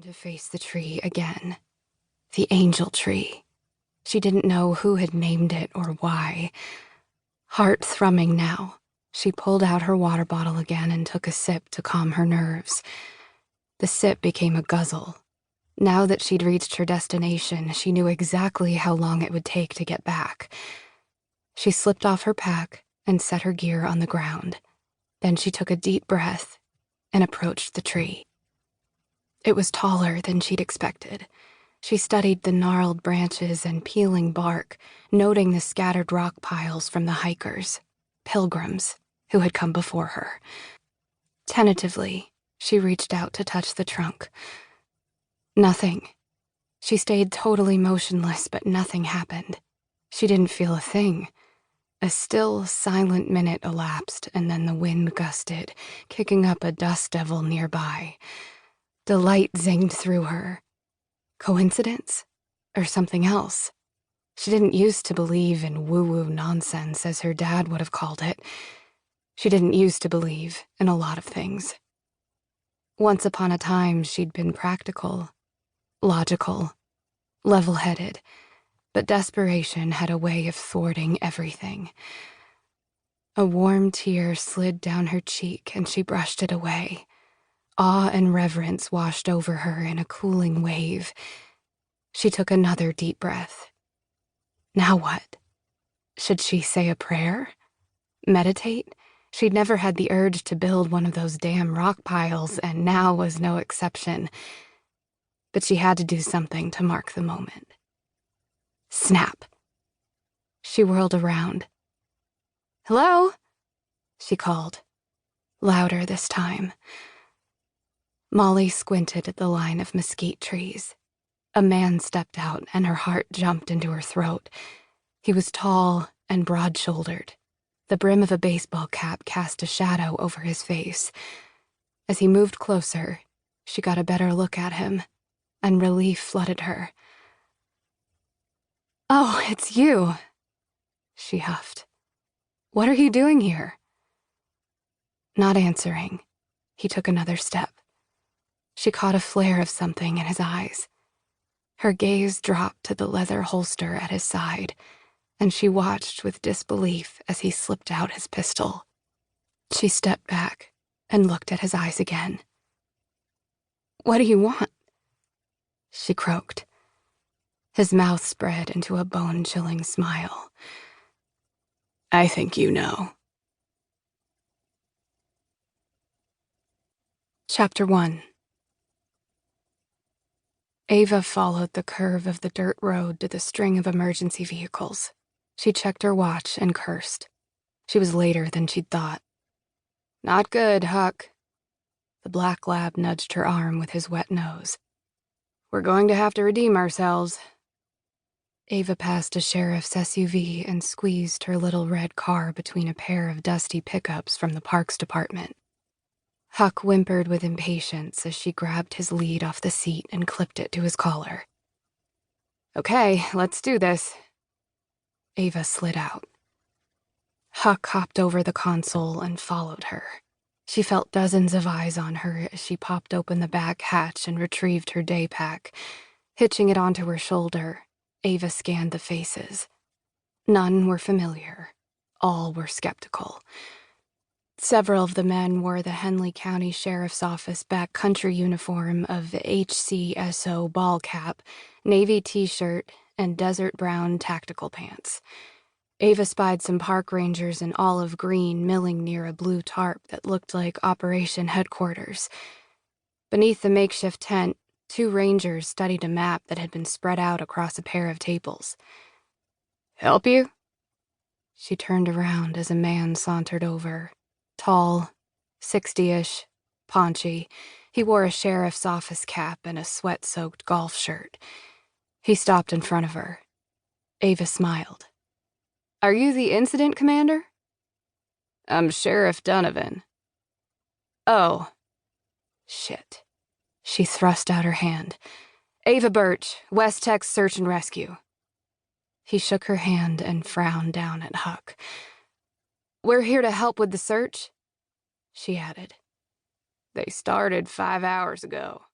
to face the tree again. The angel tree. She didn't know who had named it or why. Heart thrumming now, she pulled out her water bottle again and took a sip to calm her nerves. The sip became a guzzle. Now that she'd reached her destination, she knew exactly how long it would take to get back. She slipped off her pack and set her gear on the ground. Then she took a deep breath and approached the tree. It was taller than she'd expected. She studied the gnarled branches and peeling bark, noting the scattered rock piles from the hikers, pilgrims, who had come before her. Tentatively, she reached out to touch the trunk. Nothing. She stayed totally motionless, but nothing happened. She didn't feel a thing. A still, silent minute elapsed, and then the wind gusted, kicking up a dust devil nearby. Delight zinged through her. Coincidence? Or something else? She didn't used to believe in woo-woo nonsense, as her dad would have called it. She didn't used to believe in a lot of things. Once upon a time, she'd been practical, logical, level-headed, but desperation had a way of thwarting everything. A warm tear slid down her cheek, and she brushed it away. Awe and reverence washed over her in a cooling wave. She took another deep breath. Now what? Should she say a prayer? Meditate? She'd never had the urge to build one of those damn rock piles, and now was no exception. But she had to do something to mark the moment. Snap. She whirled around. "Hello?" she called. Louder this time. Molly squinted at the line of mesquite trees. A man stepped out, and her heart jumped into her throat. He was tall and broad-shouldered. The brim of a baseball cap cast a shadow over his face. As he moved closer, she got a better look at him, and relief flooded her. "Oh, it's you," she huffed. "What are you doing here?" Not answering, he took another step. She caught a flare of something in his eyes. Her gaze dropped to the leather holster at his side, and she watched with disbelief as he slipped out his pistol. She stepped back and looked at his eyes again. "What do you want?" she croaked. His mouth spread into a bone-chilling smile. "I think you know." Chapter 1. Ava followed the curve of the dirt road to the string of emergency vehicles. She checked her watch and cursed. She was later than she'd thought. "Not good, Huck." The black lab nudged her arm with his wet nose. "We're going to have to redeem ourselves." Ava passed a sheriff's SUV and squeezed her little red car between a pair of dusty pickups from the Parks Department. Huck whimpered with impatience as she grabbed his lead off the seat and clipped it to his collar. "Okay, let's do this." Ava slid out. Huck hopped over the console and followed her. She felt dozens of eyes on her as she popped open the back hatch and retrieved her day pack. Hitching it onto her shoulder, Ava scanned the faces. None were familiar. All were skeptical. Several of the men wore the Henley County Sheriff's Office backcountry uniform of HCSO ball cap, navy t-shirt, and desert brown tactical pants. Ava spied some park rangers in olive green milling near a blue tarp that looked like Operation Headquarters. Beneath the makeshift tent, 2 rangers studied a map that had been spread out across a pair of tables. "Help you?" She turned around as a man sauntered over. Tall, 60-ish, paunchy. He wore a sheriff's office cap and a sweat-soaked golf shirt. He stopped in front of her. Ava smiled. "Are you the incident commander?" "I'm Sheriff Donovan." "Oh. Shit." She thrust out her hand. "Ava Burch, West Tex Search and Rescue." He shook her hand and frowned down at Huck. "We're here to help with the search," she added. "They started 5 hours ago."